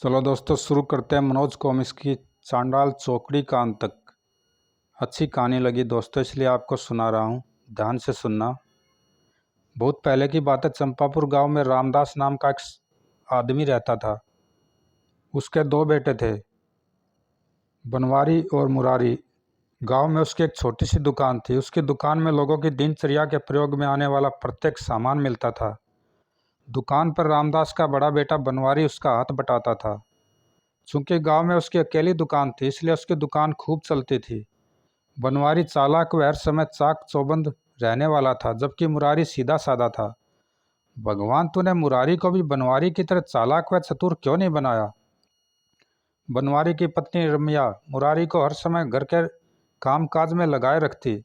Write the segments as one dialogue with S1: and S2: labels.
S1: चलो दोस्तों, शुरू करते हैं मनोज कॉमिक्स की चांडाल चौकड़ी का अंत तक। अच्छी कहानी लगी दोस्तों, इसलिए आपको सुना रहा हूँ, ध्यान से सुनना। बहुत पहले की बात है। चंपापुर गांव में रामदास नाम का एक आदमी रहता था। उसके दो बेटे थे, बनवारी और मुरारी। गांव में उसकी एक छोटी सी दुकान थी। उसकी दुकान में लोगों की दिनचर्या के प्रयोग में आने वाला प्रत्येक सामान मिलता था। दुकान पर रामदास का बड़ा बेटा बनवारी उसका हाथ बटाता था। चूंकि गांव में उसकी अकेली दुकान थी, इसलिए उसकी दुकान खूब चलती थी। बनवारी चालाक व हर समय चाक चौबंद रहने वाला था, जबकि मुरारी सीधा साधा था। भगवान, तूने मुरारी को भी बनवारी की तरह चालाक व चतुर क्यों नहीं बनाया? बनवारी की पत्नी रम्या मुरारी को हर समय घर के काम काज में लगाए रखती।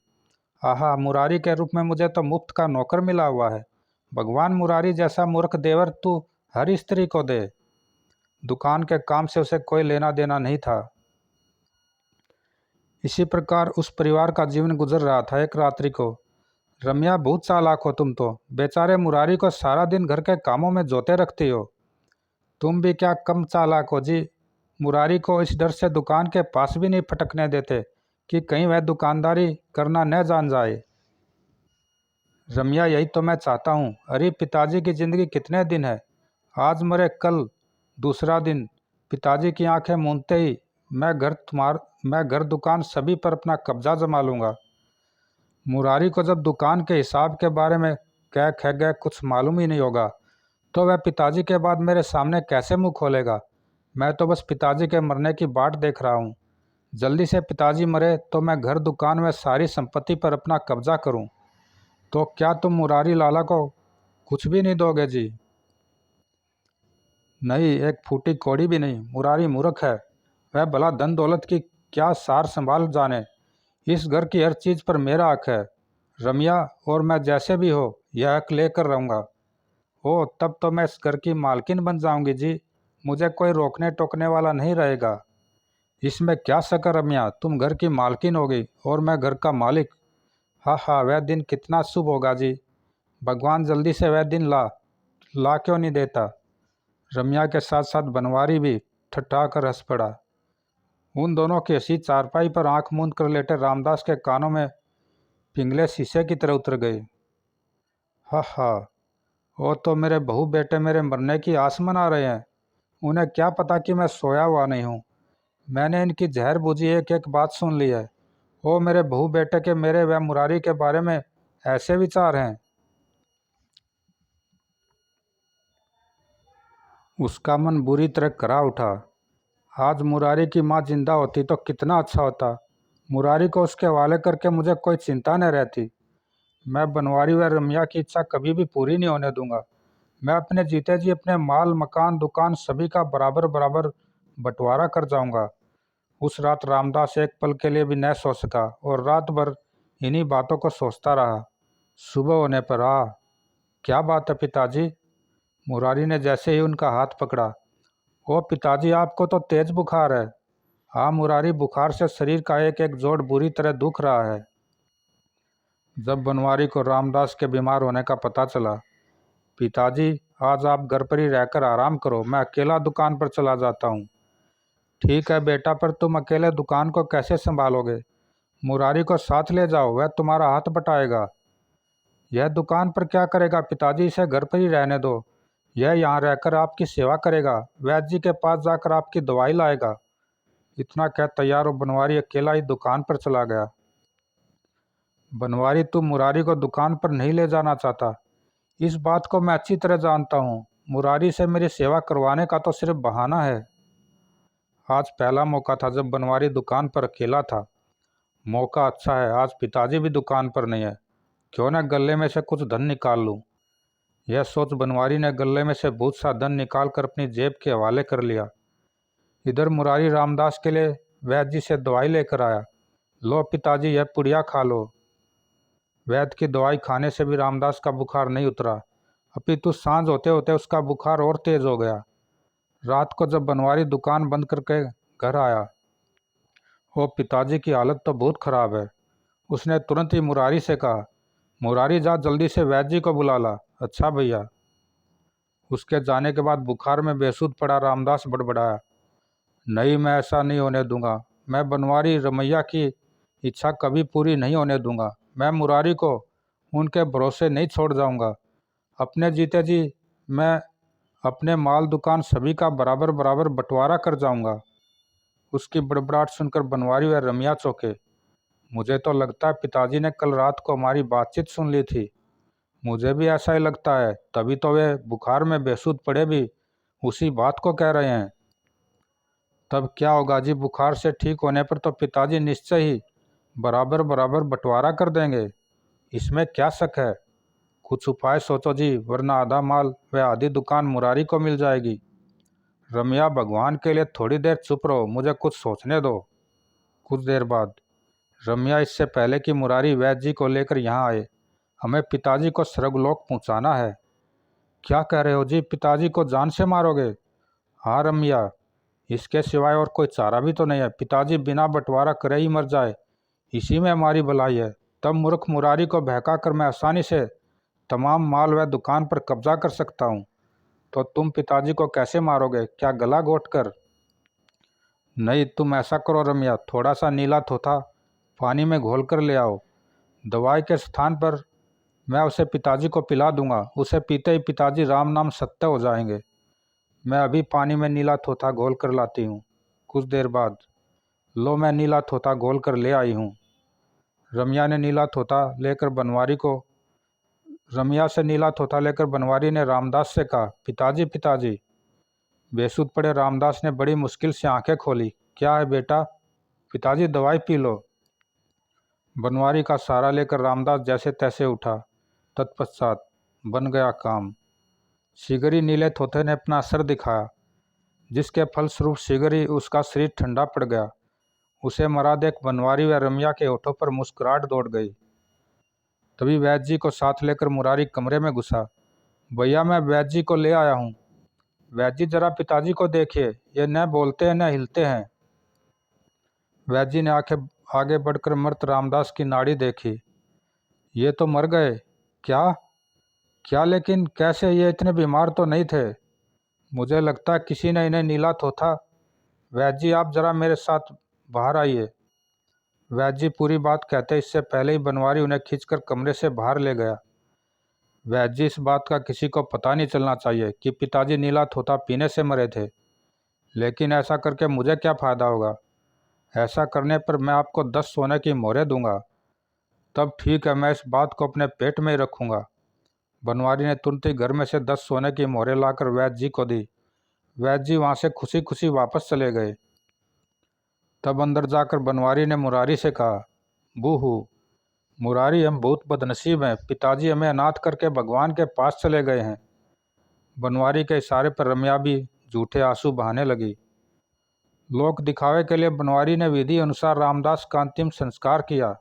S1: आहा, मुरारी के रूप में मुझे तो मुफ्त का नौकर मिला हुआ है। भगवान, मुरारी जैसा मूर्ख देवर तू हर स्त्री को दे। दुकान के काम से उसे कोई लेना देना नहीं था। इसी प्रकार उस परिवार का जीवन गुजर रहा था। एक रात्रि को, रम्या, बहुत चालाक हो तुम तो। बेचारे मुरारी को सारा दिन घर के कामों में जोते रखती हो। तुम भी क्या कम चालाक हो जी। मुरारी को इस डर से दुकान के पास भी नहीं फटकने देते कि कहीं वह दुकानदारी करना न जान जाए। रम्या, यही तो मैं चाहता हूँ। अरे पिताजी की जिंदगी कितने दिन है, आज मरे कल दूसरा दिन। पिताजी की आंखें मूंदते ही मैं घर दुकान सभी पर अपना कब्जा जमा लूंगा। मुरारी को जब दुकान के हिसाब के बारे में क्या ख गए कुछ मालूम ही नहीं होगा, तो वह पिताजी के बाद मेरे सामने कैसे मुंह खोलेगा? मैं तो बस पिताजी के मरने की बाट देख रहा हूँ। जल्दी से पिताजी मरे तो मैं घर दुकान में सारी संपत्ति पर अपना कब्जा करूँ। तो क्या तुम मुरारी लाला को कुछ भी नहीं दोगे जी? नहीं, एक फूटी कौड़ी भी नहीं। मुरारी मूर्ख है। वह भला धन दौलत की क्या सार संभाल जाने। इस घर की हर चीज़ पर मेरा हक है। रम्या और मैं जैसे भी हो यह हक लेकर रहूँगा। ओ, तब तो मैं इस घर की मालकिन बन जाऊंगी जी। मुझे कोई रोकने टोकने वाला नहीं रहेगा। इसमें क्या शक है रम्या, तुम घर की मालकिन होगी और मैं घर का मालिक। हाँ हाँ, वह दिन कितना शुभ होगा जी। भगवान जल्दी से वह दिन ला ला क्यों नहीं देता? रम्या के साथ साथ बनवारी भी ठट्ठा कर हंस पड़ा। उन दोनों की हंसी चारपाई पर आंख मूंद कर लेटे रामदास के कानों में पिंगले शीशे की तरह उतर गए। हा हा, वो तो मेरे बहू बेटे मेरे मरने की आस मना रहे हैं। उन्हें क्या पता कि मैं सोया हुआ नहीं हूँ। मैंने इनकी जहर बूझी एक एक बात सुन ली है। ओ मेरे बहू बेटे के मेरे व मुरारी के बारे में ऐसे विचार हैं। उसका मन बुरी तरह करा उठा। आज मुरारी की माँ जिंदा होती तो कितना अच्छा होता। मुरारी को उसके हवाले करके मुझे कोई चिंता न रहती। मैं बनवारी व रम्या की इच्छा कभी भी पूरी नहीं होने दूंगा। मैं अपने जीते जी अपने माल मकान दुकान सभी का बराबर बराबर बंटवारा कर जाऊंगा। उस रात रामदास एक पल के लिए भी न सो सका और रात भर इन्हीं बातों को सोचता रहा। सुबह होने पर, क्या बात है पिताजी? मुरारी ने जैसे ही उनका हाथ पकड़ा। ओ पिताजी, आपको तो तेज बुखार है। हाँ मुरारी, बुखार से शरीर का एक एक जोड़ बुरी तरह दुख रहा है। जब बनवारी को रामदास के बीमार होने का पता चला, पिताजी आज आप घर पर ही रहकर आराम करो, मैं अकेला दुकान पर चला जाता हूँ। ठीक है बेटा, पर तुम अकेले दुकान को कैसे संभालोगे? मुरारी को साथ ले जाओ, वह तुम्हारा हाथ बटाएगा। यह दुकान पर क्या करेगा पिताजी, इसे घर पर ही रहने दो। यह यहाँ रहकर आपकी सेवा करेगा, वैद्य जी के पास जाकर आपकी दवाई लाएगा। इतना कह तैयार हो बनवारी अकेला ही दुकान पर चला गया। बनवारी, तू मुरारी को दुकान पर नहीं ले जाना चाहता, इस बात को मैं अच्छी तरह जानता हूँ। मुरारी से मेरी सेवा करवाने का तो सिर्फ बहाना है। आज पहला मौका था जब बनवारी दुकान पर अकेला था। मौका अच्छा है, आज पिताजी भी दुकान पर नहीं है। क्यों न गले में से कुछ धन निकाल लूँ। यह सोच बनवारी ने गले में से बहुत सा धन निकाल कर अपनी जेब के हवाले कर लिया। इधर मुरारी रामदास के लिए वैद्य जी से दवाई लेकर आया। लो पिताजी, यह पुड़िया खा लो। वैद्य की दवाई खाने से भी रामदास का बुखार नहीं उतरा, अपितु सांझ होते होते उसका बुखार और तेज हो गया। रात को जब बनवारी दुकान बंद करके घर आया, वो पिताजी की हालत तो बहुत खराब है। उसने तुरंत ही मुरारी से कहा, मुरारी जा जल्दी से वैद्य जी को बुला ला। अच्छा भैया। उसके जाने के बाद बुखार में बेसुध पड़ा रामदास बड़बड़ाया, नहीं, मैं ऐसा नहीं होने दूंगा। मैं बनवारी रमैया की इच्छा कभी पूरी नहीं होने दूंगा। मैं मुरारी को उनके भरोसे नहीं छोड़ जाऊंगा। अपने जीते जी मैं अपने माल दुकान सभी का बराबर बराबर बंटवारा कर जाऊंगा। उसकी बड़बड़ाहट सुनकर बनवारी व रमैया चौंके। मुझे तो लगता है पिताजी ने कल रात को हमारी बातचीत सुन ली थी। मुझे भी ऐसा ही लगता है, तभी तो वे बुखार में बेसुध पड़े भी उसी बात को कह रहे हैं। तब क्या होगा जी, बुखार से ठीक होने पर तो पिताजी निश्चय ही बराबर बराबर बंटवारा कर देंगे, इसमें क्या शक है। कुछ उपाय सोचो जी, वरना आधा माल व आधी दुकान मुरारी को मिल जाएगी। रमैया, भगवान के लिए थोड़ी देर चुप रहो, मुझे कुछ सोचने दो। कुछ देर बाद रमैया, इससे पहले कि मुरारी वैद्य जी को लेकर यहाँ आए, हमें पिताजी को स्वर्गलोक पहुँचाना है। क्या कह रहे हो जी, पिताजी को जान से मारोगे? हाँ रमैया, इसके सिवाय और कोई चारा भी तो नहीं है। पिताजी बिना बंटवारा करे ही मर जाए, इसी में हमारी भलाई है। तब मूर्ख मुरारी को बहका कर मैं आसानी से तमाम माल व दुकान पर कब्जा कर सकता हूँ। तो तुम पिताजी को कैसे मारोगे? क्या गला घोट कर? नहीं, तुम ऐसा करो रमैया, थोड़ा सा नीला थोथा पानी में घोल कर ले आओ। दवाई के स्थान पर मैं उसे पिताजी को पिला दूंगा। उसे पीते ही पिताजी राम नाम सत्य हो जाएंगे। मैं अभी पानी में नीला थोथा घोल कर लाती हूँ। कुछ देर बाद, लो मैं नीला थोथा घोल कर ले आई हूँ। रमैया ने नीला थोथा लेकर बनवारी को रमैया से नीला थोथा लेकर बनवारी ने रामदास से कहा, पिताजी पिताजी। बेसुध पड़े रामदास ने बड़ी मुश्किल से आंखें खोली। क्या है बेटा? पिताजी दवाई पी लो। बनवारी का सहारा लेकर रामदास जैसे तैसे उठा। तत्पश्चात बन गया काम। शीघ्र ही नीले थोथे ने अपना असर दिखाया, जिसके फलस्वरूप शीघ्र ही उसका शरीर ठंडा पड़ गया। उसे मरा देख बनवारी व रमैया के होठों पर मुस्कुराहट दौड़ गई। तभी वैद्य जी को साथ लेकर मुरारी कमरे में घुसा। भैया, मैं वैद्य जी को ले आया हूँ। वैद्य जी, जरा पिताजी को देखिए, ये न बोलते हैं न हिलते हैं। वैद्य जी ने आंखें आगे बढ़कर मृत रामदास की नाड़ी देखी। ये तो मर गए। क्या? क्या? लेकिन कैसे? ये इतने बीमार तो नहीं थे। मुझे लगता है किसी ने इन्हें नीला थोथा। वैद्य जी, आप जरा मेरे साथ बाहर आइए। वैद्य जी पूरी बात कहते इससे पहले ही बनवारी उन्हें खींचकर कमरे से बाहर ले गया। वैद्य जी, इस बात का किसी को पता नहीं चलना चाहिए कि पिताजी नीला थोथा पीने से मरे थे। लेकिन ऐसा करके मुझे क्या फ़ायदा होगा? ऐसा करने पर मैं आपको 10 सोने की मोहरें दूंगा। तब ठीक है, मैं इस बात को अपने पेट में ही रखूँगा। बनवारी ने तुरंत ही घर में से 10 सोने की मोहरें लाकर वैद्य जी को दी। वैद्य जी वहाँ से खुशी खुशी वापस चले गए। तब अंदर जाकर बनवारी ने मुरारी से कहा, बूहू मुरारी, हम बहुत बदनसीब हैं। पिताजी हमें अनाथ करके भगवान के पास चले गए हैं। बनवारी के इशारे पर रमैया भी झूठे आंसू बहाने लगी। लोक दिखावे के लिए बनवारी ने विधि अनुसार रामदास का अंतिम संस्कार किया।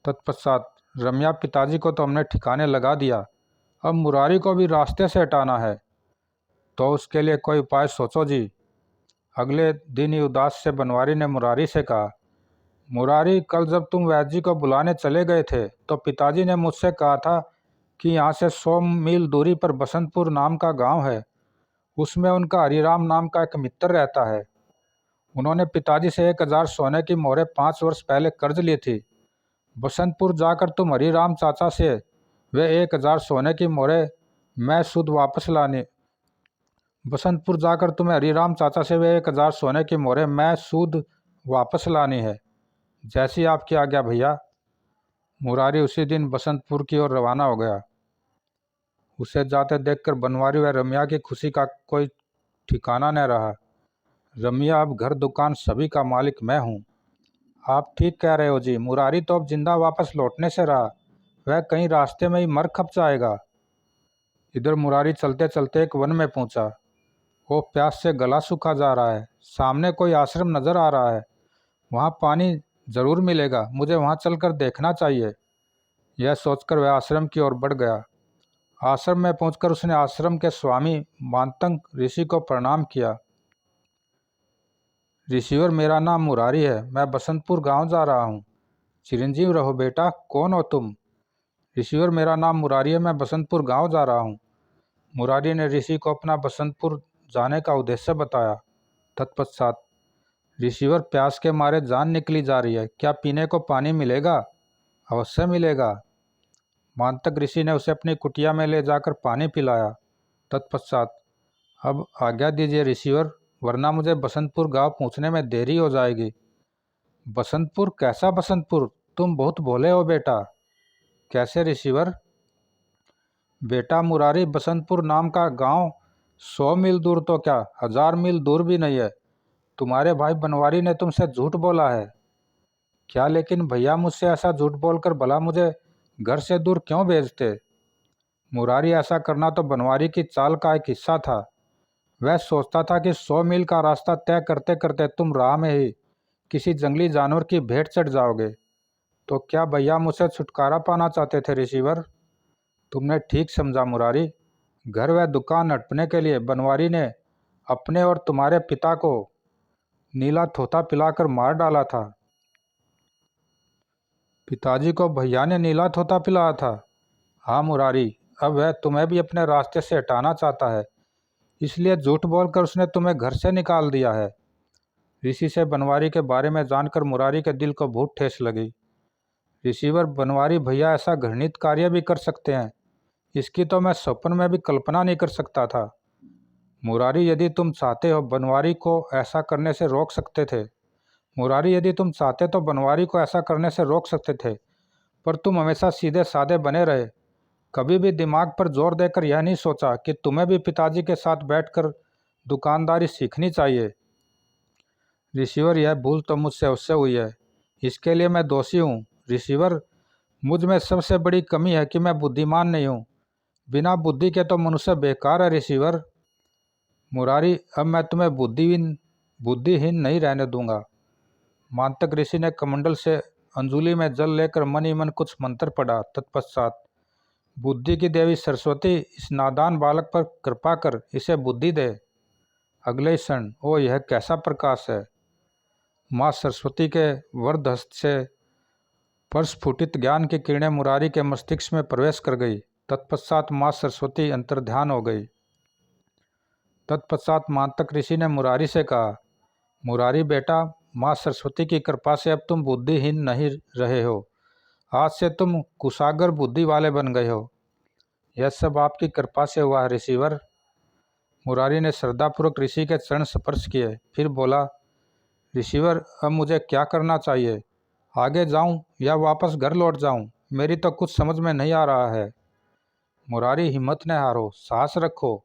S1: तत्पश्चात रमैया, पिताजी को तो हमने ठिकाने लगा दिया, अब मुरारी को भी रास्ते से हटाना है, तो उसके लिए कोई उपाय सोचो जी। अगले दिन ही उदास से बनवारी ने मुरारी से कहा, मुरारी, कल जब तुम वैद्य जी को बुलाने चले गए थे तो पिताजी ने मुझसे कहा था कि यहाँ से 100 मील दूरी पर बसंतपुर नाम का गांव है। उसमें उनका हरिराम नाम का एक मित्र रहता है। उन्होंने पिताजी से 1000 सोने की मोहरें 5 वर्ष पहले कर्ज ली थी। बसंतपुर जाकर तुम हरिराम चाचा से वे 1000 सोने की मोहरें मैं शुद्ध वापस लानी बसंतपुर जाकर तुम्हें हरिराम चाचा से वे 1000 सोने की मोहरें मैं शुद्ध वापस लानी है। जैसी आपकी आज्ञा भैया। मुरारी उसी दिन बसंतपुर की ओर रवाना हो गया। उसे जाते देखकर बनवारी व रमैया की खुशी का कोई ठिकाना न रहा। रमैया, अब घर दुकान सभी का मालिक मैं हूँ। आप ठीक कह रहे हो जी, मुरारी तो अब जिंदा वापस लौटने से रहा, वह कहीं रास्ते में ही मर खप जाएगा। इधर मुरारी चलते चलते एक वन में पहुंचा। वो प्यास से गला सूखा जा रहा है। सामने कोई आश्रम नजर आ रहा है, वहाँ पानी जरूर मिलेगा, मुझे वहाँ चलकर देखना चाहिए। यह सोचकर वह आश्रम की ओर बढ़ गया। आश्रम में पहुंचकर उसने आश्रम के स्वामी मानतंग ऋषि को प्रणाम किया। ऋषिवर, मेरा नाम मुरारी है, मैं बसंतपुर गांव जा रहा हूँ। चिरंजीव रहो बेटा, कौन हो तुम? ऋषिवर, मेरा नाम मुरारी है, मैं बसंतपुर गांव जा रहा हूँ। मुरारी ने ऋषि को अपना बसंतपुर जाने का उद्देश्य बताया। तत्पश्चात, ऋषिवर, प्यास के मारे जान निकली जा रही है, क्या पीने को पानी मिलेगा? अवश्य मिलेगा। मांतक ऋषि ने उसे अपनी कुटिया में ले जाकर पानी पिलाया। तत्पश्चात, अब आज्ञा दीजिए ऋषिवर, वरना मुझे बसंतपुर गांव पहुंचने में देरी हो जाएगी। बसंतपुर? कैसा बसंतपुर? तुम बहुत भोले हो बेटा। कैसे ऋषिवर? बेटा मुरारी, बसंतपुर नाम का गांव 100 मील दूर तो क्या 1000 मील दूर भी नहीं है। तुम्हारे भाई बनवारी ने तुमसे झूठ बोला है। क्या? लेकिन भैया, मुझसे ऐसा झूठ बोलकर भला मुझे घर से दूर क्यों भेजते? मुरारी, ऐसा करना तो बनवारी की चाल का एक हिस्सा था। वह सोचता था कि 100 मील का रास्ता तय करते करते तुम राह में ही किसी जंगली जानवर की भेंट चढ़ जाओगे। तो क्या भैया मुझसे छुटकारा पाना चाहते थे ऋषिवर? तुमने ठीक समझा मुरारी। घर व दुकान हड़पने के लिए बनवारी ने अपने और तुम्हारे पिता को नीला थोथा पिलाकर मार डाला था। पिताजी को भैया ने नीला थोथा पिलाया था? हाँ मुरारी, अब वह तुम्हें भी अपने रास्ते से हटाना चाहता है, इसलिए झूठ बोलकर उसने तुम्हें घर से निकाल दिया है। ऋषि से बनवारी के बारे में जानकर मुरारी के दिल को बहुत ठेस लगी। ऋषिवर, बनवारी भैया ऐसा घृणित कार्य भी कर सकते हैं, इसकी तो मैं स्वप्न में भी कल्पना नहीं कर सकता था। मुरारी, यदि तुम चाहते हो बनवारी को ऐसा करने से रोक सकते थे। मुरारी, यदि तुम चाहते तो बनवारी को ऐसा करने से रोक सकते थे, पर तुम हमेशा सीधे साधे बने रहे। कभी भी दिमाग पर जोर देकर यह नहीं सोचा कि तुम्हें भी पिताजी के साथ बैठकर दुकानदारी सीखनी चाहिए। ऋषिवर, यह भूल तो मुझसे उससे हुई है, इसके लिए मैं दोषी हूँ। ऋषिवर, मुझ में सबसे बड़ी कमी है कि मैं बुद्धिमान नहीं हूँ। बिना बुद्धि के तो मनुष्य बेकार है ऋषिवर। मुरारी, अब मैं तुम्हें बुद्धिहीन नहीं रहने दूंगा। मांतक ऋषि ने कमंडल से अंजुली में जल लेकर मन ही मन कुछ मंत्र पढ़ा। तत्पश्चात, बुद्धि की देवी सरस्वती, इस नादान बालक पर कृपा कर इसे बुद्धि दे। अगले ही क्षण, ओ यह कैसा प्रकाश है! माँ सरस्वती के वरद हस्त से परस्फुटित ज्ञान की किरणें मुरारी के मस्तिष्क में प्रवेश कर गई। तत्पश्चात माँ सरस्वती अंतर्ध्यान हो गई। तत्पश्चात मांतक ऋषि ने मुरारी से कहा, मुरारी बेटा, माँ सरस्वती की कृपा से अब तुम बुद्धिहीन नहीं रहे हो। आज से तुम कुशागर बुद्धि वाले बन गए हो। यह सब आपकी कृपा से हुआ है ऋषिवर। मुरारी ने श्रद्धापूर्वक ऋषि के चरण स्पर्श किए, फिर बोला, ऋषिवर, अब मुझे क्या करना चाहिए? आगे जाऊं या वापस घर लौट जाऊं? मेरी तो कुछ समझ में नहीं आ रहा है। मुरारी, हिम्मत न हारो, साहस रखो।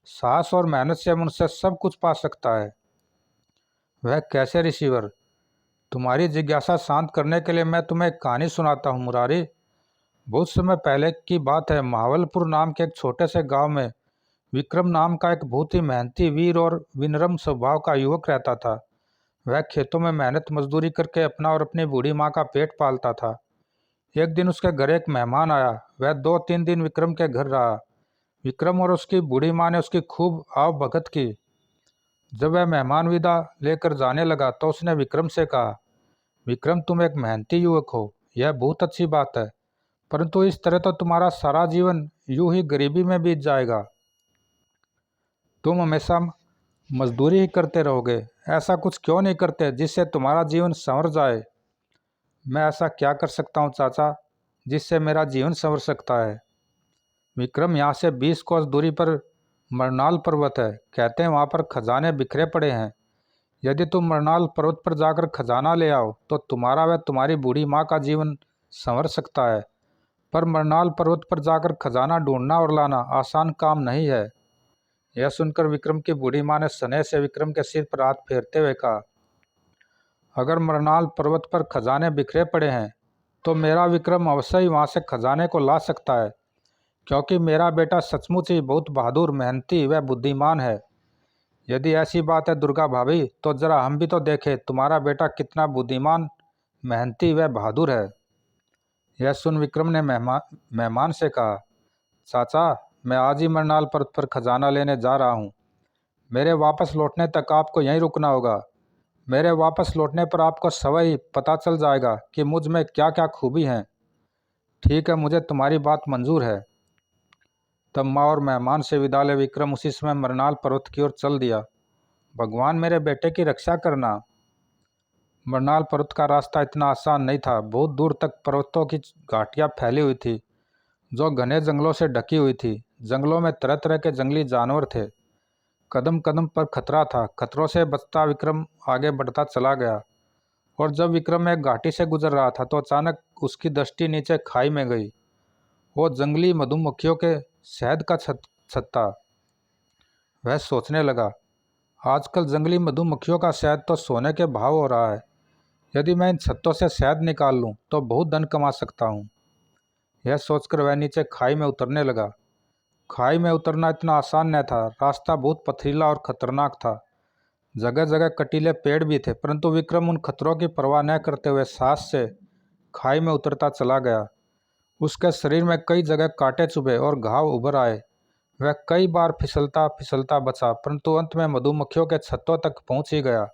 S1: साहस और मेहनत से मनुष्य सब कुछ पा सकता है। वह कैसे ऋषिवर? तुम्हारी जिज्ञासा शांत करने के लिए मैं तुम्हें एक कहानी सुनाता हूँ मुरारी। बहुत समय पहले की बात है। महावलपुर नाम के एक छोटे से गांव में विक्रम नाम का एक बहुत ही मेहनती, वीर और विनम्र स्वभाव का युवक रहता था। वह खेतों में मेहनत मजदूरी करके अपना और अपनी बूढ़ी माँ का पेट पालता था। एक दिन उसके घर एक मेहमान आया। वह 2-3 दिन विक्रम के घर रहा। विक्रम और उसकी बूढ़ी माँ ने उसकी खूब आवभगत की। जब वह मेहमान विदा लेकर जाने लगा तो उसने विक्रम से कहा, विक्रम, तुम एक मेहनती युवक हो, यह बहुत अच्छी बात है, परंतु इस तरह तो तुम्हारा सारा जीवन यूं ही गरीबी में बीत जाएगा। तुम हमेशा मजदूरी ही करते रहोगे। ऐसा कुछ क्यों नहीं करते जिससे तुम्हारा जीवन संवर जाए? मैं ऐसा क्या कर सकता हूँ चाचा, जिससे मेरा जीवन संवर सकता है? विक्रम, यहाँ से 20 कोस दूरी पर मरनाल पर्वत है। कहते हैं वहाँ पर खजाने बिखरे पड़े हैं। यदि तुम मरनाल पर्वत पर जाकर खजाना ले आओ तो तुम्हारा व तुम्हारी बूढ़ी माँ का जीवन संवर सकता है। पर मरनाल पर्वत पर जाकर खजाना ढूंढना और लाना आसान काम नहीं है। यह सुनकर विक्रम की बूढ़ी माँ ने स्नेह से विक्रम के सिर पर हाथ फेरते हुए कहा, अगर मरनाल पर्वत पर खजाने बिखरे पड़े हैं तो मेरा विक्रम अवश्य ही वहाँ से खजाने को ला सकता है, क्योंकि मेरा बेटा सचमुच ही बहुत बहादुर, मेहनती व बुद्धिमान है। यदि ऐसी बात है दुर्गा भाभी, तो जरा हम भी तो देखें तुम्हारा बेटा कितना बुद्धिमान, मेहनती व बहादुर है। यह सुन विक्रम ने मेहमान से कहा, चाचा, मैं आज ही मरनाल पर्वत पर खजाना लेने जा रहा हूँ। मेरे वापस लौटने तक आपको यहीं रुकना होगा। मेरे वापस लौटने पर आपको स्वयं ही पता चल जाएगा कि मुझ में क्या क्या खूबी हैं। ठीक है, मुझे तुम्हारी बात मंजूर है। तब माँ और मेहमान से विदा ले विक्रम उसी समय मरनाल पर्वत की ओर चल दिया। भगवान मेरे बेटे की रक्षा करना। मरनाल पर्वत का रास्ता इतना आसान नहीं था। बहुत दूर तक पर्वतों की घाटियाँ फैली हुई थी जो घने जंगलों से ढकी हुई थी। जंगलों में तरह तरह के जंगली जानवर थे। कदम कदम पर खतरा था। खतरों से बचता विक्रम आगे बढ़ता चला गया और जब विक्रम एक घाटी से गुजर रहा था तो अचानक उसकी दृष्टि नीचे खाई में गई। वो जंगली मधुमक्खियों के शहद का छत्ता। वह सोचने लगा, आजकल जंगली मधुमक्खियों का शहद तो सोने के भाव हो रहा है। यदि मैं इन छत्तों से शहद निकाल लूं तो बहुत धन कमा सकता हूं। यह सोचकर वह नीचे खाई में उतरने लगा। खाई में उतरना इतना आसान न था। रास्ता बहुत पथरीला और खतरनाक था। जगह जगह कटीले पेड़ भी थे, परंतु विक्रम उन खतरों की परवाह न करते हुए साहस से खाई में उतरता चला गया। उसके शरीर में कई जगह कांटे चुभे और घाव उभर आए। वह कई बार फिसलता फिसलता बचा, परंतु अंत में मधुमक्खियों के छत्तों तक पहुंच ही गया।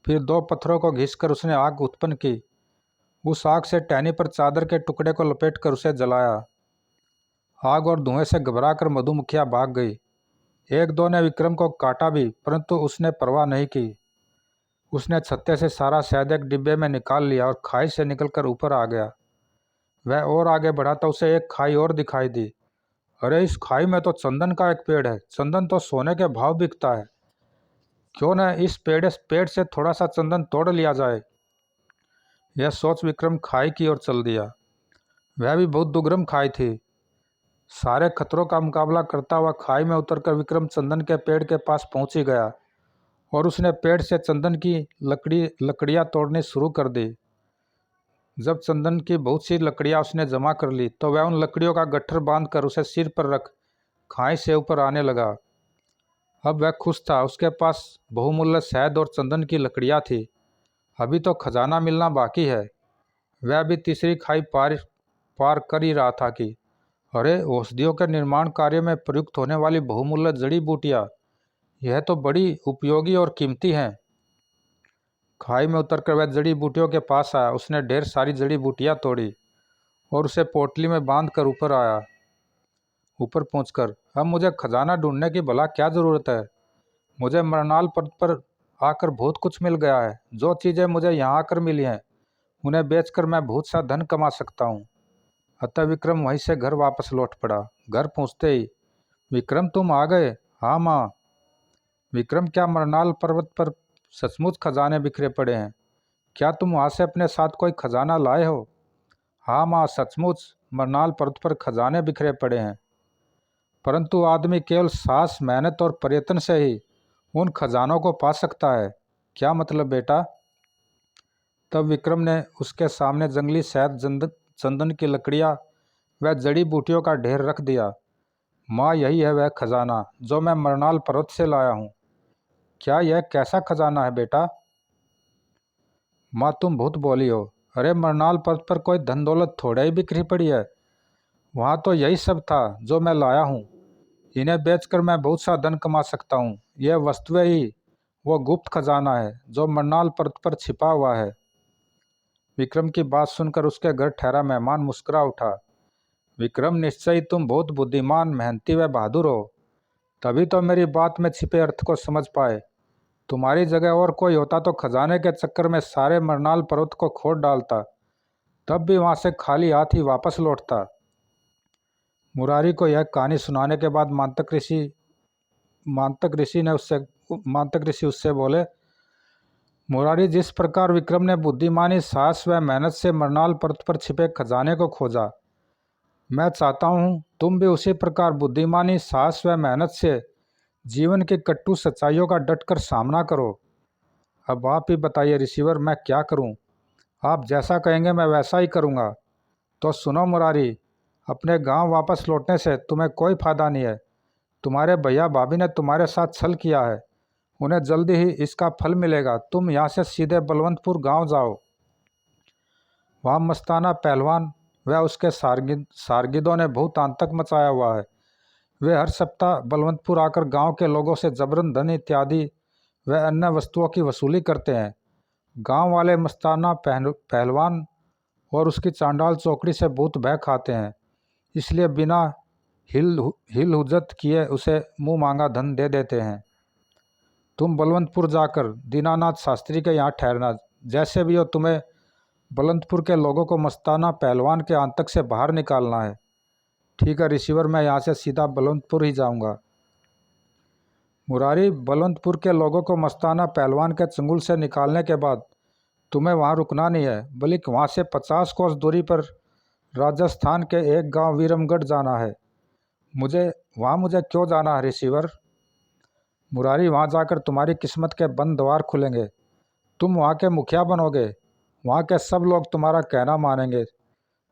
S1: फिर दो पत्थरों को घिसकर उसने आग उत्पन्न की। उस आग से टहनी पर चादर के टुकड़े को लपेटकर उसे जलाया। आग और धुएं से घबराकर मधुमक्खियां भाग गई। एक दो ने विक्रम को काटा भी, परंतु उसने परवाह नहीं की। उसने छत्ते से सारा शहद एक डिब्बे में निकाल लिया और खाई से निकलकर ऊपर आ गया। वह और आगे बढ़ा तो उसे एक खाई और दिखाई दी। अरे, इस खाई में तो चंदन का एक पेड़ है। चंदन तो सोने के भाव बिकता है। क्यों न इस पेड़ से थोड़ा सा चंदन तोड़ लिया जाए। यह सोच विक्रम खाई की ओर चल दिया। वह भी बहुत दुर्गम खाई थी। सारे खतरों का मुकाबला करता हुआ खाई में उतरकर विक्रम चंदन के पेड़ के पास पहुंच ही गया और उसने पेड़ से चंदन की लकड़ियां तोड़नी शुरू कर दी। जब चंदन की बहुत सी लकड़ियां उसने जमा कर ली तो वह उन लकड़ियों का गट्ठर बांधकर उसे सिर पर रख खाई से ऊपर आने लगा। अब वह खुश था। उसके पास बहुमूल्य शहद और चंदन की लकड़ियां थी। अभी तो खजाना मिलना बाकी है। वह भी तीसरी खाई पार कर ही रहा था कि अरे, औषधियों के निर्माण कार्य में प्रयुक्त होने वाली बहुमूल्य जड़ी बूटियां, यह तो बड़ी उपयोगी और कीमती हैं। खाई में उतरकर वह जड़ी बूटियों के पास आया। उसने ढेर सारी जड़ी बूटियां तोड़ी और उसे पोटली में बांधकर ऊपर आया। ऊपर पहुंचकर, अब मुझे खजाना ढूंढने की भला क्या जरूरत है। मुझे मरनाल पर्वत पर आकर बहुत कुछ मिल गया है। जो चीज़ें मुझे यहाँ आकर मिली हैं उन्हें बेचकर मैं बहुत सा धन कमा सकता हूँ। अतः विक्रम वहीं से घर वापस लौट पड़ा। घर पहुँचते ही, विक्रम तुम आ गए? हाँ माँ। विक्रम, क्या मरनाल पर्वत पर सचमुच खजाने बिखरे पड़े हैं? क्या तुम वहाँ से अपने साथ कोई खजाना लाए हो? हाँ माँ, सचमुच मरनाल पर्वत पर खजाने बिखरे पड़े हैं, परंतु आदमी केवल साहस, मेहनत और प्रयत्न से ही उन खजानों को पा सकता है। क्या मतलब बेटा? तब विक्रम ने उसके सामने जंगली शहद, चंदन की लकड़ियाँ व जड़ी बूटियों का ढेर रख दिया। माँ, यही है वह खजाना जो मैं मरनाल पर्वत से लाया हूँ। क्या यह कैसा खजाना है बेटा? माँ, तुम बहुत बोली हो। अरे, मरनाल पर्वत पर कोई धन दौलत थोड़ा ही बिखरी पड़ी है। वहाँ तो यही सब था जो मैं लाया हूँ। इन्हें बेचकर मैं बहुत सा धन कमा सकता हूँ। यह वस्तुएं ही वो गुप्त खजाना है जो मरनाल पर्वत पर छिपा हुआ है। विक्रम की बात सुनकर उसके घर ठहरा मेहमान मुस्कुरा उठा। विक्रम, निश्चय ही तुम बहुत बुद्धिमान, मेहनती व बहादुर हो। तभी तो मेरी बात में छिपे अर्थ को समझ पाए। तुम्हारी जगह और कोई होता तो खजाने के चक्कर में सारे मरनाल पर्वत को खोद डालता, तब भी वहां से खाली हाथ ही वापस लौटता। मुरारी को यह कहानी सुनाने के बाद मांतक ऋषि उससे बोले, मुरारी, जिस प्रकार विक्रम ने बुद्धिमानी, साहस व मेहनत से मरनाल पर्वत पर छिपे खजाने को खोजा, मैं चाहता हूँ तुम भी उसी प्रकार बुद्धिमानी, साहस व मेहनत से जीवन की कटु सच्चाइयों का डटकर सामना करो। अब आप ही बताइए ऋषिवर, मैं क्या करूँ? आप जैसा कहेंगे मैं वैसा ही करूँगा। तो सुनो मुरारी, अपने गांव वापस लौटने से तुम्हें कोई फायदा नहीं है। तुम्हारे भैया भाभी ने तुम्हारे साथ छल किया है। उन्हें जल्दी ही इसका फल मिलेगा। तुम यहाँ से सीधे बलवंतपुर गांव जाओ। वहाँ मस्ताना पहलवान व उसके सारगिदों ने बहुत आतंक मचाया हुआ है। वे हर सप्ताह बलवंतपुर आकर गांव के लोगों से जबरन धन इत्यादि व अन्य वस्तुओं की वसूली करते हैं। गांव वाले मस्ताना पहलवान और उसकी चांडाल चौकड़ी से बहुत भय खाते हैं, इसलिए बिना हिल हिल हुज्जत किए उसे मुंह मांगा धन दे देते हैं। तुम बलवंतपुर जाकर दीनानाथ शास्त्री के यहाँ ठहरना। जैसे भी हो तुम्हें बलवंतपुर के लोगों को मस्ताना पहलवान के आतंक से बाहर निकालना है। ठीक है रिसीवर, मैं यहाँ से सीधा बलवंतपुर ही जाऊँगा। मुरारी, बलवंतपुर के लोगों को मस्ताना पहलवान के चंगुल से निकालने के बाद तुम्हें वहाँ रुकना नहीं है, बल्कि वहाँ से 50 कोस दूरी पर राजस्थान के एक गांव विरमगढ़ जाना है। मुझे क्यों जाना है रिसीवर? मुरारी, वहाँ जाकर तुम्हारी किस्मत के बंद द्वार खुलेंगे। तुम वहाँ के मुखिया बनोगे। वहाँ के सब लोग तुम्हारा कहना मानेंगे।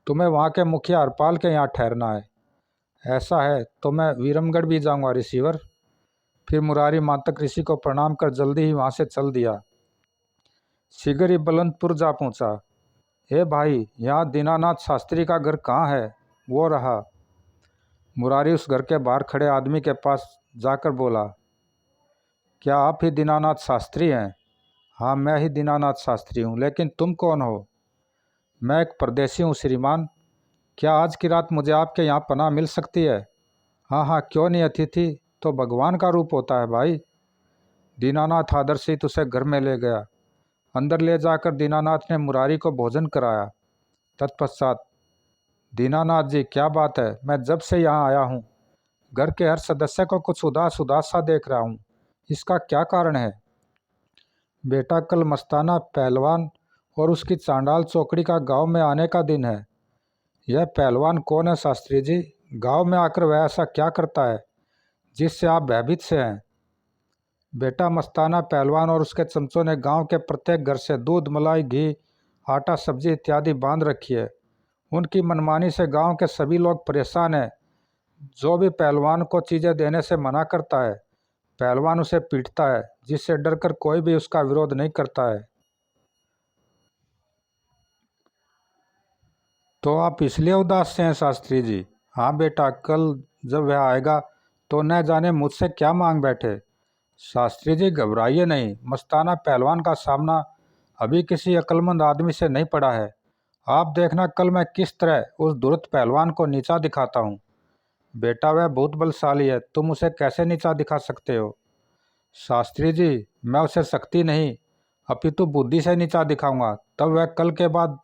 S1: तुम्हें वहाँ के मुखिया हरपाल के यहाँ ठहरना है। ऐसा है तो मैं विरमगढ़ भी जाऊँगा रिसीवर। फिर मुरारी मातक ऋषि को प्रणाम कर जल्दी ही वहाँ से चल दिया। शीघ्र ही बलवंतपुर जा पहुँचा। हे भाई, यहाँ दीनानाथ शास्त्री का घर कहाँ है? वो रहा। मुरारी उस घर के बाहर खड़े आदमी के पास जाकर बोला, क्या आप ही दीनानाथ शास्त्री हैं? हाँ, मैं ही दीनानाथ शास्त्री हूँ, लेकिन तुम कौन हो? मैं एक परदेसी हूँ श्रीमान। क्या आज की रात मुझे आपके यहाँ पनाह मिल सकती है? हाँ हाँ, क्यों नहीं, अतिथि तो भगवान का रूप होता है भाई। दीनानाथ आदर से उसे घर में ले गया। अंदर ले जाकर दीनानाथ ने मुरारी को भोजन कराया। तत्पश्चात, दीनानाथ जी क्या बात है, मैं जब से यहाँ आया हूँ घर के हर सदस्य को कुछ उदास उदास सा देख रहा हूँ, इसका क्या कारण है? बेटा, कल मस्ताना पहलवान और उसकी चांडाल चौकड़ी का गांव में आने का दिन है। यह पहलवान कौन है शास्त्री जी? गांव में आकर वह ऐसा क्या करता है जिससे आप भयभीत से हैं? बेटा, मस्ताना पहलवान और उसके चमचों ने गांव के प्रत्येक घर से दूध, मलाई, घी, आटा, सब्जी इत्यादि बांध रखी है। उनकी मनमानी से गांव के सभी लोग परेशान हैं। जो भी पहलवान को चीज़ें देने से मना करता है, पहलवान उसे पीटता है, जिससे डरकर कोई भी उसका विरोध नहीं करता है। तो आप इसलिए उदास से हैं शास्त्री जी? हाँ बेटा, कल जब वह आएगा तो न जाने मुझसे क्या मांग बैठे। शास्त्री जी घबराइए नहीं, मस्ताना पहलवान का सामना अभी किसी अक्लमंद आदमी से नहीं पड़ा है। आप देखना कल मैं किस तरह उस दुष्ट पहलवान को नीचा दिखाता हूँ। बेटा, वह बहुत बलशाली है, तुम उसे कैसे नीचा दिखा सकते हो? शास्त्री जी, मैं उसे शक्ति नहीं अपितु बुद्धि से नीचा दिखाऊंगा, तब वह कल के बाद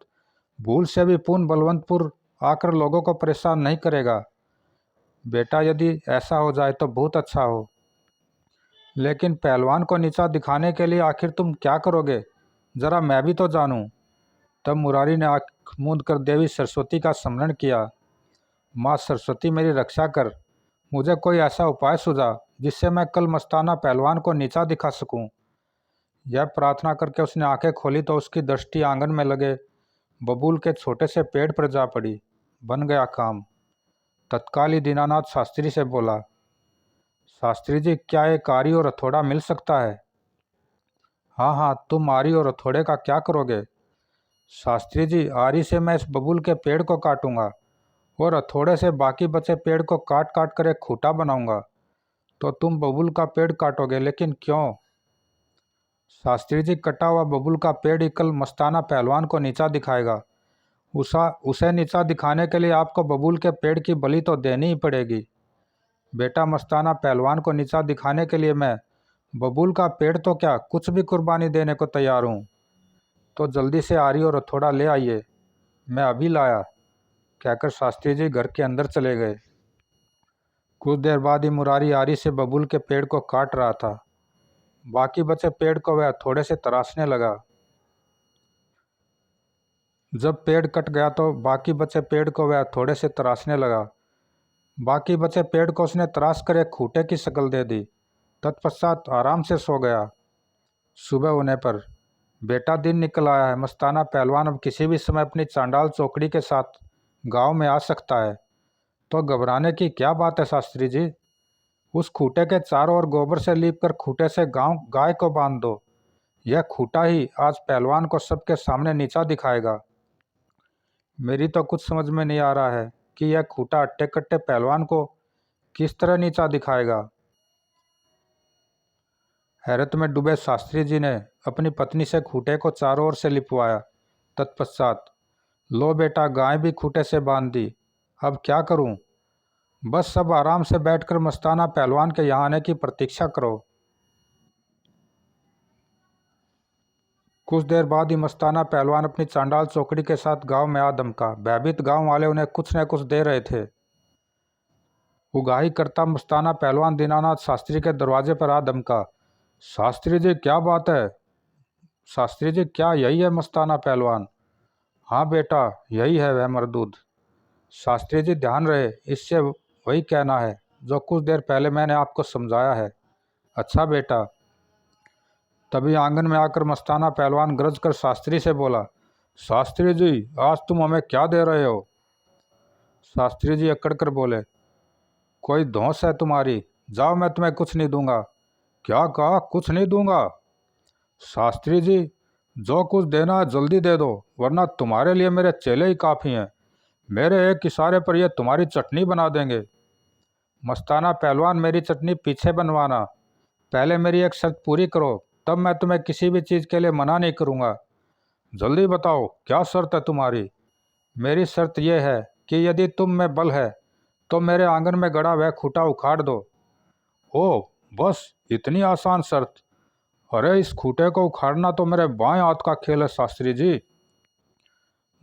S1: भूल से भी पूर्ण बलवंतपुर आकर लोगों को परेशान नहीं करेगा। बेटा, यदि ऐसा हो जाए तो बहुत अच्छा हो, लेकिन पहलवान को नीचा दिखाने के लिए आखिर तुम क्या करोगे, जरा मैं भी तो जानूं। तब मुरारी ने आँख मूंद कर देवी सरस्वती का स्मरण किया। माँ सरस्वती, मेरी रक्षा कर, मुझे कोई ऐसा उपाय सुझा जिससे मैं कल मस्ताना पहलवान को नीचा दिखा सकूं। यह प्रार्थना करके उसने आंखें खोली तो उसकी दृष्टि आंगन में लगे बबूल के छोटे से पेड़ पर जा पड़ी। बन गया काम। तत्काल ही दीनानाथ शास्त्री से बोला, शास्त्री जी, क्या एक आरी और हथौड़ा मिल सकता है? हाँ हाँ, तुम आरी और हथौड़े का क्या करोगे? शास्त्री जी, आरी से मैं इस बबूल के पेड़ को काटूंगा और हथौड़े से बाकी बचे पेड़ को काट काट कर एक खूंटा बनाऊंगा। तो तुम बबूल का पेड़ काटोगे, लेकिन क्यों? शास्त्री जी, कटा हुआ बबूल का पेड़ ही कल मस्ताना पहलवान को नीचा दिखाएगा। उसे नीचा दिखाने के लिए आपको बबूल के पेड़ की बलि तो देनी ही पड़ेगी। बेटा, मस्ताना पहलवान को नीचा दिखाने के लिए मैं बबूल का पेड़ तो क्या, कुछ भी कुर्बानी देने को तैयार हूँ। तो जल्दी से आरी और हथौड़ा ले आइए, मैं अभी लाया, कहकर शास्त्री जी घर के अंदर चले गए। कुछ देर बाद ही मुरारी आरी से बबूल के पेड़ को काट रहा था। बाकी बचे पेड़ को वह थोड़े से तराशने लगा। जब पेड़ कट गया तो बाकी बचे पेड़ को वह थोड़े से तराशने लगा। बाकी बचे पेड़ को उसने तराश कर एक खूंटे की शक्ल दे दी। तत्पश्चात आराम से सो गया। सुबह होने पर, बेटा, दिन निकल आया है, मस्ताना पहलवान अब किसी भी समय अपनी चांडाल चौकड़ी के साथ गांव में आ सकता है। तो घबराने की क्या बात है शास्त्री जी? उस खूंटे के चारों ओर गोबर से लीप कर खूंटे से गाय को बांध दो। यह खूंटा ही आज पहलवान को सबके सामने नीचा दिखाएगा। मेरी तो कुछ समझ में नहीं आ रहा है कि यह खूंटा अट्टे कट्टे पहलवान को किस तरह नीचा दिखाएगा। हैरत में डूबे शास्त्री जी ने अपनी पत्नी से खूंटे को चारों ओर से लिपवाया। तत्पश्चात, लो बेटा, गाय भी खूंटे से बांध दी, अब क्या करूं? बस सब आराम से बैठकर मस्ताना पहलवान के यहाँ आने की प्रतीक्षा करो। कुछ देर बाद ही मस्ताना पहलवान अपनी चांडाल चौकड़ी के साथ गांव में आ दमका। भयभीत गांव वाले उन्हें कुछ न कुछ दे रहे थे। उगाही करता मस्ताना पहलवान दीनानाथ शास्त्री के दरवाजे पर आ दमका। शास्त्री जी क्या बात है? शास्त्री जी क्या यही है मस्ताना पहलवान? हाँ बेटा, यही है वह मरदूद। शास्त्री जी ध्यान रहे, इससे वही कहना है जो कुछ देर पहले मैंने आपको समझाया है। अच्छा बेटा। तभी आंगन में आकर मस्ताना पहलवान गरज कर शास्त्री से बोला, शास्त्री जी आज तुम हमें क्या दे रहे हो? शास्त्री जी अकड़ कर बोले, कोई धौंस है तुम्हारी? जाओ, मैं तुम्हें कुछ नहीं दूंगा। क्या कहा, कुछ नहीं दूंगा? शास्त्री जी जो कुछ देना है जल्दी दे दो, वरना तुम्हारे लिए मेरे चेले ही काफ़ी हैं। मेरे एक इशारे पर यह तुम्हारी चटनी बना देंगे। मस्ताना पहलवान मेरी चटनी पीछे बनवाना, पहले मेरी एक शर्त पूरी करो, तब मैं तुम्हें किसी भी चीज़ के लिए मना नहीं करूँगा। जल्दी बताओ क्या शर्त है तुम्हारी? मेरी शर्त यह है कि यदि तुम में बल है तो मेरे आंगन में गड़ा वह खूंटा उखाड़ दो। ओह, बस इतनी आसान शर्त? अरे इस खूंटे को उखाड़ना तो मेरे बाएं हाथ का खेल है शास्त्री जी।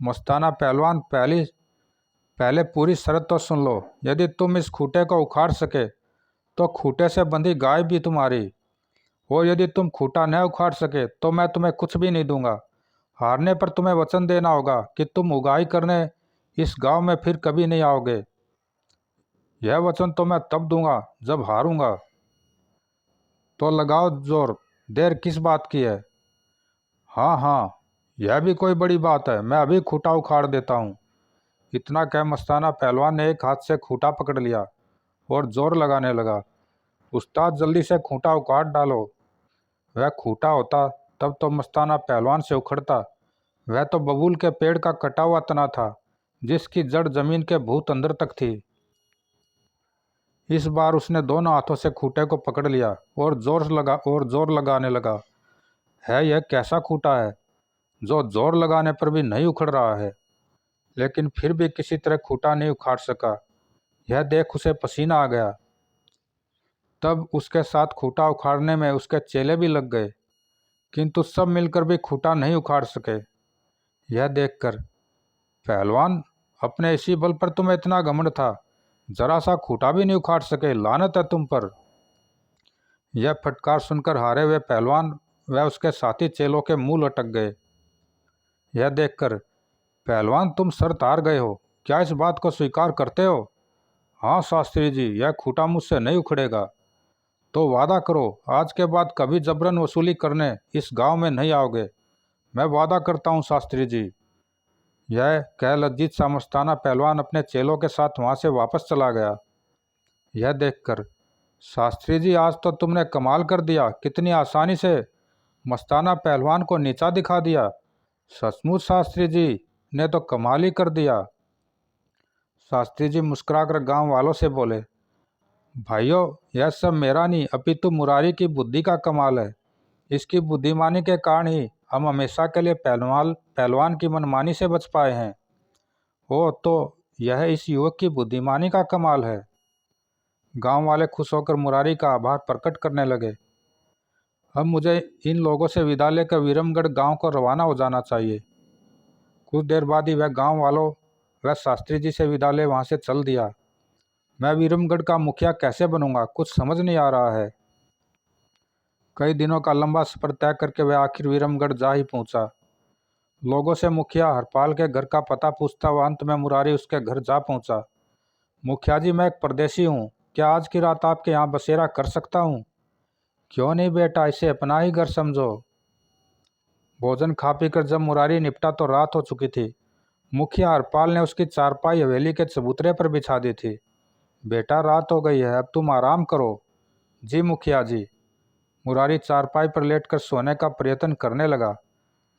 S1: मस्ताना पहलवान पहले पूरी शर्त तो सुन लो। यदि तुम इस खूंटे को उखाड़ सके तो खूंटे से बंधी गाय भी तुम्हारी, और यदि तुम खूंटा न उखाड़ सके तो मैं तुम्हें कुछ भी नहीं दूंगा। हारने पर तुम्हें वचन देना होगा कि तुम उगाही करने इस गांव में फिर कभी नहीं आओगे। यह वचन तो मैं तब दूंगा जब हारूंगा। तो लगाओ जोर, देर किस बात की है? हाँ हाँ, यह भी कोई बड़ी बात है, मैं अभी खूंटा उखाड़ देता हूँ। इतना कह मस्ताना पहलवान ने एक हाथ से खूंटा पकड़ लिया और जोर लगाने लगा। उस्ताद जल्दी से खूंटा उखाड़ डालो। वह खूंटा होता तब तो मस्ताना पहलवान से उखड़ता। वह तो बबूल के पेड़ का कटा हुआ तना था जिसकी जड़ जमीन के भूत अंदर तक थी। इस बार उसने दोनों हाथों से खूंटे को पकड़ लिया और जोर लगाने लगा। है यह कैसा खूंटा है जो जोर लगाने पर भी नहीं उखड़ रहा है? लेकिन फिर भी किसी तरह खूंटा नहीं उखाड़ सका। यह देख उसे पसीना आ गया। तब उसके साथ खूंटा उखाड़ने में उसके चेले भी लग गए, किंतु सब मिलकर भी खूंटा नहीं उखाड़ सके। यह देखकर, पहलवान अपने इसी बल पर तुम्हें इतना घमंड था, जरा सा खूंटा भी नहीं उखाड़ सके, लानत है तुम पर। यह फटकार सुनकर हारे हुए पहलवान व उसके साथी चेलों के मुंह लटक गए। यह देखकर, पहलवान तुम शर्त हार गए हो, क्या इस बात को स्वीकार करते हो? हाँ शास्त्री जी, यह खूंटा मुझसे नहीं उखड़ेगा। तो वादा करो आज के बाद कभी जबरन वसूली करने इस गांव में नहीं आओगे। मैं वादा करता हूँ शास्त्री जी। यह कह लज्जित सा मस्ताना पहलवान अपने चेलों के साथ वहां से वापस चला गया। यह देखकर, शास्त्री जी आज तो तुमने कमाल कर दिया, कितनी आसानी से मस्ताना पहलवान को नीचा दिखा दिया। सचमुच शास्त्री जी ने तो कमाल ही कर दिया। शास्त्री जी मुस्कुराकर गांव वालों से बोले, भाइयों यह सब मेरा नहीं अपितु मुरारी की बुद्धि का कमाल है। इसकी बुद्धिमानी के कारण ही हम हमेशा के लिए पहलवान की मनमानी से बच पाए हैं। ओ तो यह इस युवक की बुद्धिमानी का कमाल है। गांव वाले खुश होकर मुरारी का आभार प्रकट करने लगे। अब मुझे इन लोगों से विदा लेकर विरमगढ़ गांव को रवाना हो जाना चाहिए। कुछ देर बाद ही वह गांव वालों व शास्त्री जी से विदा ले वहाँ से चल दिया। मैं विरमगढ़ का मुखिया कैसे बनूंगा, कुछ समझ नहीं आ रहा है। कई दिनों का लंबा सफर तय करके वह आखिर विरमगढ़ जा ही पहुंचा। लोगों से मुखिया हरपाल के घर का पता पूछता हुआ अंत में मुरारी उसके घर जा पहुंचा। मुखिया जी मैं एक परदेशी हूँ, क्या आज की रात आपके यहाँ बसेरा कर सकता हूँ? क्यों नहीं बेटा, इसे अपना ही घर समझो। भोजन खा पी कर जब मुरारी निपटा तो रात हो चुकी थी। मुखिया हरपाल ने उसकी चारपाई हवेली के चबूतरे पर बिछा दी थी। बेटा रात हो गई है, अब तुम आराम करो। जी मुखिया जी। मुरारी चारपाई पर लेटकर सोने का प्रयत्न करने लगा,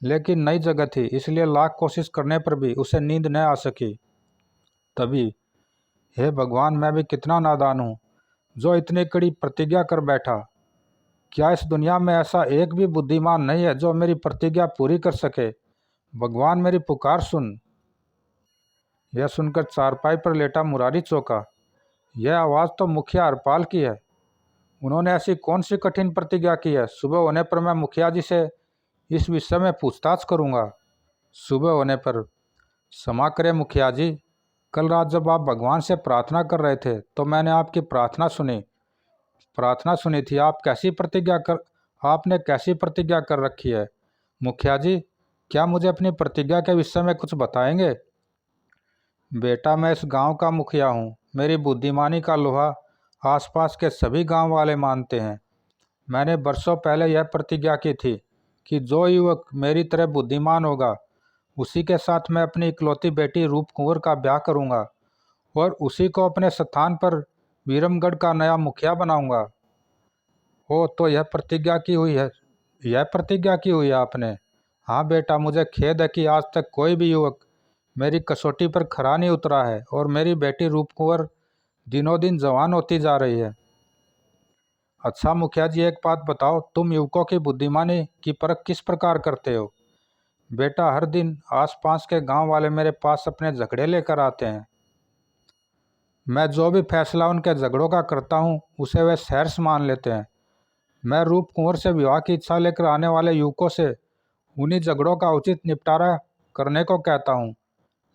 S1: लेकिन नई जगह थी इसलिए लाख कोशिश करने पर भी उसे नींद न आ सकी। तभी, हे भगवान मैं भी कितना नादान हूँ जो इतनी कड़ी प्रतिज्ञा कर बैठा। क्या इस दुनिया में ऐसा एक भी बुद्धिमान नहीं है जो मेरी प्रतिज्ञा पूरी कर सके? भगवान मेरी पुकार सुन। यह सुनकर चारपाई पर लेटा मुरारी चौंका। यह आवाज़ तो मुखिया हरपाल की है। उन्होंने ऐसी कौन सी कठिन प्रतिज्ञा की है? सुबह होने पर मैं मुखिया जी से इस विषय में पूछताछ करूंगा। सुबह होने पर, क्षमा करें मुखिया जी, कल रात जब आप भगवान से प्रार्थना कर रहे थे तो मैंने आपकी प्रार्थना सुनी थी। आपने कैसी प्रतिज्ञा कर रखी है? मुखिया जी, क्या मुझे अपनी प्रतिज्ञा के विषय में कुछ बताएंगे? बेटा, मैं इस गांव का मुखिया हूँ। मेरी बुद्धिमानी का लोहा आसपास के सभी गांव वाले मानते हैं। मैंने बरसों पहले यह प्रतिज्ञा की थी कि जो युवक मेरी तरह बुद्धिमान होगा उसी के साथ मैं अपनी इकलौती बेटी रूप कुंवर का ब्याह करूंगा और उसी को अपने स्थान पर वीरमगढ़ का नया मुखिया बनाऊंगा। हो तो यह प्रतिज्ञा की हुई है आपने? हाँ बेटा, मुझे खेद है कि आज तक कोई भी युवक मेरी कसौटी पर खरा नहीं उतरा है और मेरी बेटी रूप कुंवर दिनों दिन जवान होती जा रही है। अच्छा मुखिया जी, एक बात बताओ, तुम युवकों की बुद्धिमानी की परख किस प्रकार करते हो? बेटा, हर दिन आसपास के गांव वाले मेरे पास अपने झगड़े लेकर आते हैं। मैं जो भी फैसला उनके झगड़ों का करता हूँ उसे वे सहर्ष मान लेते हैं। मैं रूप कुंवर से विवाह की इच्छा लेकर आने वाले युवकों से उन्हीं झगड़ों का उचित निपटारा करने को कहता हूँ,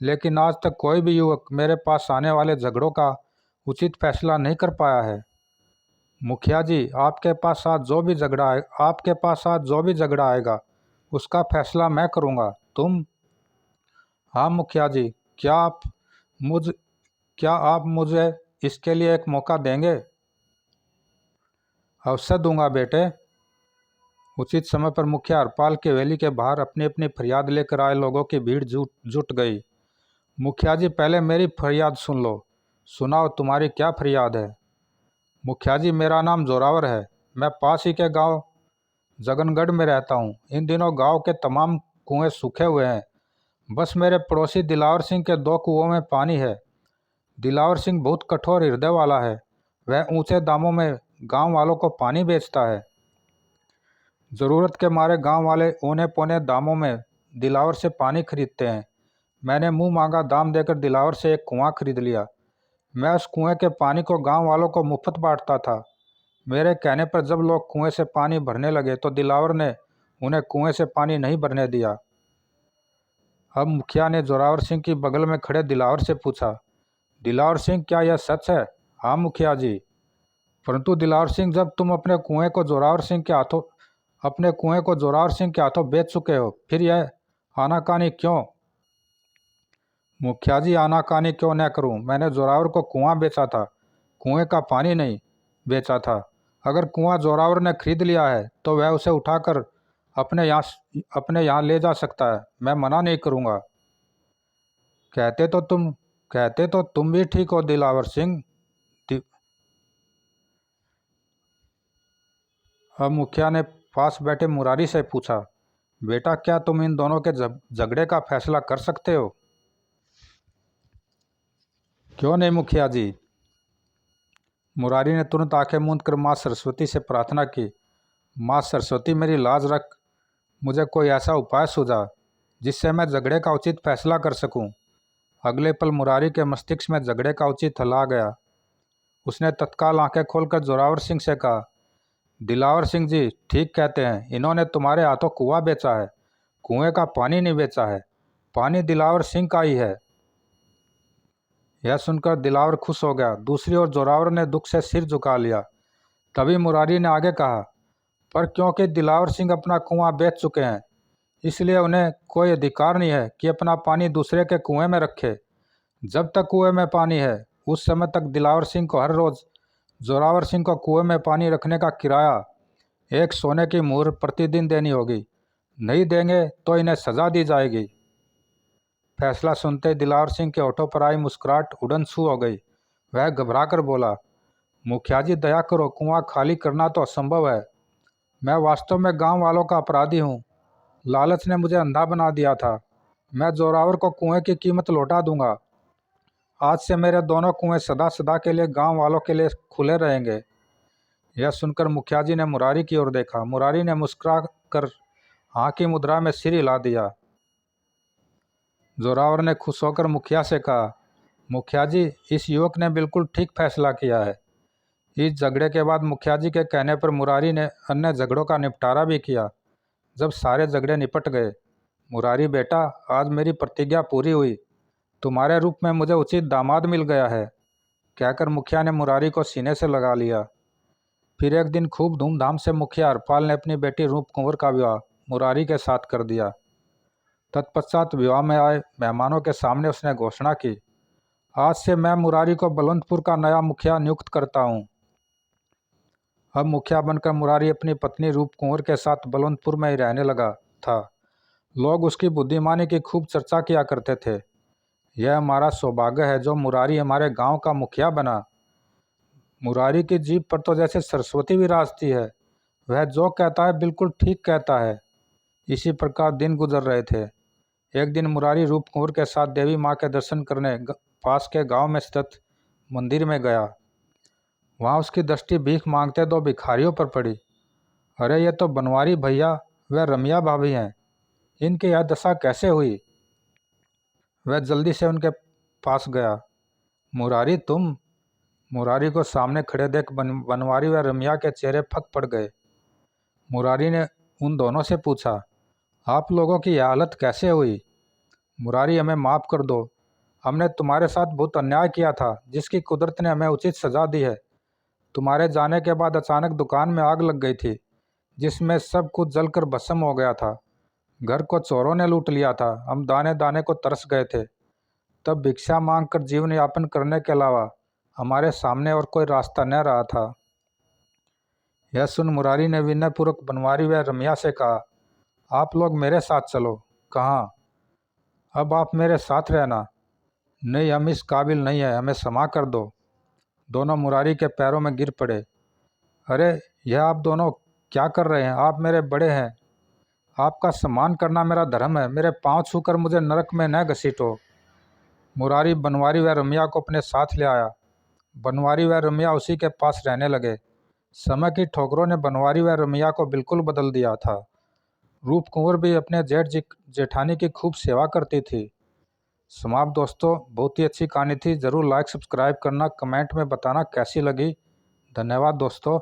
S1: लेकिन आज तक कोई भी युवक मेरे पास आने वाले झगड़ों का उचित फैसला नहीं कर पाया है। मुखिया जी, आपके पास आज जो भी झगड़ा आएगा उसका फैसला मैं करूँगा। तुम? हाँ मुखिया जी, मुझ क्या आप मुझे इसके लिए एक मौका देंगे? अवश्य दूंगा बेटे। उचित समय पर मुखिया हरपाल की हवेली के बाहर अपनी अपनी फरियाद लेकर आए लोगों की भीड़ जुट जुट गई। मुखिया जी, पहले मेरी फरियाद सुन लो। सुनाओ, तुम्हारी क्या फरियाद है? मुखिया जी, मेरा नाम जोरावर है। मैं पास ही के गांव जगनगढ़ में रहता हूँ। इन दिनों गांव के तमाम कुएं सूखे हुए हैं। बस मेरे पड़ोसी दिलावर सिंह के 2 कुओं में पानी है। दिलावर सिंह बहुत कठोर हृदय वाला है। वह ऊंचे दामों में गांव वालों को पानी बेचता है। ज़रूरत के मारे गांव वाले औने पौने दामों में दिलावर से पानी खरीदते हैं। मैंने मुंह मांगा दाम देकर दिलावर से एक कुआं खरीद लिया। मैं उस कुएं के पानी को गांव वालों को मुफ्त बांटता था। मेरे कहने पर जब लोग कुएं से पानी भरने लगे तो दिलावर ने उन्हें कुएं से पानी नहीं भरने दिया। अब मुखिया ने जोरावर सिंह की बगल में खड़े दिलावर से पूछा, दिलावर सिंह, क्या यह सच है? हाँ मुखिया जी। परंतु दिलावर सिंह, जब तुम अपने कुएं को जोरावर सिंह के हाथों बेच चुके हो, फिर यह आनाकानी क्यों? मुखिया जी, आनाकानी क्यों न करूं? मैंने जोरावर को कुआं बेचा था, कुएं का पानी नहीं बेचा था। अगर कुआं जोरावर ने खरीद लिया है तो वह उसे उठाकर अपने यहाँ ले जा सकता है। मैं मना नहीं करूंगा। कहते तो तुम भी ठीक हो दिलावर सिंह। अब मुखिया ने पास बैठे मुरारी से पूछा, बेटा, क्या तुम इन दोनों के झगड़े का फैसला कर सकते हो? क्यों नहीं मुखिया जी। मुरारी ने तुरंत आंखें मूंद कर माँ सरस्वती से प्रार्थना की, माँ सरस्वती, मेरी लाज रख। मुझे कोई ऐसा उपाय सुझा जिससे मैं झगड़े का उचित फैसला कर सकूं। अगले पल मुरारी के मस्तिष्क में झगड़े का उचित हल आ गया। उसने तत्काल आंखें खोलकर जोरावर सिंह से कहा, दिलावर सिंह जी ठीक कहते हैं, इन्होंने तुम्हारे हाथों कुआं बेचा है, कुएं का पानी नहीं बेचा है। पानी दिलावर सिंह का ही है। यह सुनकर दिलावर खुश हो गया। दूसरी ओर जोरावर ने दुख से सिर झुका लिया। तभी मुरारी ने आगे कहा, पर क्योंकि दिलावर सिंह अपना कुआं बेच चुके हैं, इसलिए उन्हें कोई अधिकार नहीं है कि अपना पानी दूसरे के कुएं में रखे। जब तक कुएं में पानी है उस समय तक दिलावर सिंह को हर रोज़ जोरावर सिंह को कुएं में पानी रखने का किराया 1 सोने की मुहर प्रतिदिन देनी होगी। नहीं देंगे तो इन्हें सजा दी जाएगी। फैसला सुनते दिलावर सिंह के होठों पर आई मुस्कुराहट उड़न छू हो गई। वह घबरा कर बोला, मुखिया जी दया करो, कुआं खाली करना तो असंभव है। मैं वास्तव में गांव वालों का अपराधी हूँ। लालच ने मुझे अंधा बना दिया था। मैं जोरावर को कुएं की कीमत लौटा दूंगा। आज से मेरे दोनों कुएं सदा सदा के लिए गांव वालों के लिए खुले रहेंगे। यह सुनकर मुखिया जी ने मुरारी की ओर देखा। मुरारी ने मुस्कुरा कर हाँ की मुद्रा में सिर हिला दिया। जोरावर ने खुश होकर मुखिया से कहा, मुखिया जी, इस युवक ने बिल्कुल ठीक फैसला किया है। इस झगड़े के बाद मुखिया जी के कहने पर मुरारी ने अन्य झगड़ों का निपटारा भी किया। जब सारे झगड़े निपट गए, मुरारी बेटा, आज मेरी प्रतिज्ञा पूरी हुई। तुम्हारे रूप में मुझे उचित दामाद मिल गया है, कहकर मुखिया ने मुरारी को सीने से लगा लिया। फिर एक दिन खूब धूमधाम से मुखिया हरपाल ने अपनी बेटी रूप कुंवर का विवाह मुरारी के साथ कर दिया। तत्पश्चात विवाह में आए मेहमानों के सामने उसने घोषणा की, आज से मैं मुरारी को बलवंतपुर का नया मुखिया नियुक्त करता हूँ। अब मुखिया बनकर मुरारी अपनी पत्नी रूप कुंवर के साथ बलवंतपुर में ही रहने लगा था। लोग उसकी बुद्धिमानी की खूब चर्चा किया करते थे। यह हमारा सौभाग्य है जो मुरारी हमारे गांव का मुखिया बना। मुरारी की जीभ पर तो जैसे सरस्वती विराजती है। वह जो कहता है बिल्कुल ठीक कहता है। इसी प्रकार दिन गुजर रहे थे। एक दिन मुरारी रूप कुंवर के साथ देवी माँ के दर्शन करने पास के गांव में स्थित मंदिर में गया। वहाँ उसकी दृष्टि भीख मांगते दो भिखारियों पर पड़ी। अरे, ये तो बनवारी भैया व रमिया भाभी हैं। इनकी यह दशा कैसे हुई? वह जल्दी से उनके पास गया। मुरारी, तुम? मुरारी को सामने खड़े देख बनवारी व रमिया के चेहरे फक पड़ गए। मुरारी ने उन दोनों से पूछा, आप लोगों की यह हालत कैसे हुई? मुरारी, हमें माफ़ कर दो। हमने तुम्हारे साथ बहुत अन्याय किया था, जिसकी कुदरत ने हमें उचित सज़ा दी है। तुम्हारे जाने के बाद अचानक दुकान में आग लग गई थी, जिसमें सब कुछ जलकर भस्म हो गया था। घर को चोरों ने लूट लिया था। हम दाने दाने को तरस गए थे। तब भिक्षा मांगकर जीवन यापन करने के अलावा हमारे सामने और कोई रास्ता न रहा था। यह सुन मुरारी ने विनयपूर्वक बनवारी व रमिया से कहा, आप लोग मेरे साथ चलो। कहाँ? अब आप मेरे साथ रहना। नहीं, हम इस काबिल नहीं है, हमें क्षमा कर दो। दोनों मुरारी के पैरों में गिर पड़े। अरे, यह आप दोनों क्या कर रहे हैं? आप मेरे बड़े हैं। आपका सम्मान करना मेरा धर्म है। मेरे पांव छूकर मुझे नरक में न घसीटो। मुरारी बनवारी व रमिया को अपने साथ ले आया। बनवारी व रमिया उसी के पास रहने लगे। समय की ठोकरों ने बनवारी व रमिया को बिल्कुल बदल दिया था। रूप कुंवर भी अपने जेठानी की खूब सेवा करती थी। समाप्त दोस्तों, बहुत ही अच्छी कहानी थी। ज़रूर लाइक सब्सक्राइब करना, कमेंट में बताना कैसी लगी। धन्यवाद दोस्तों।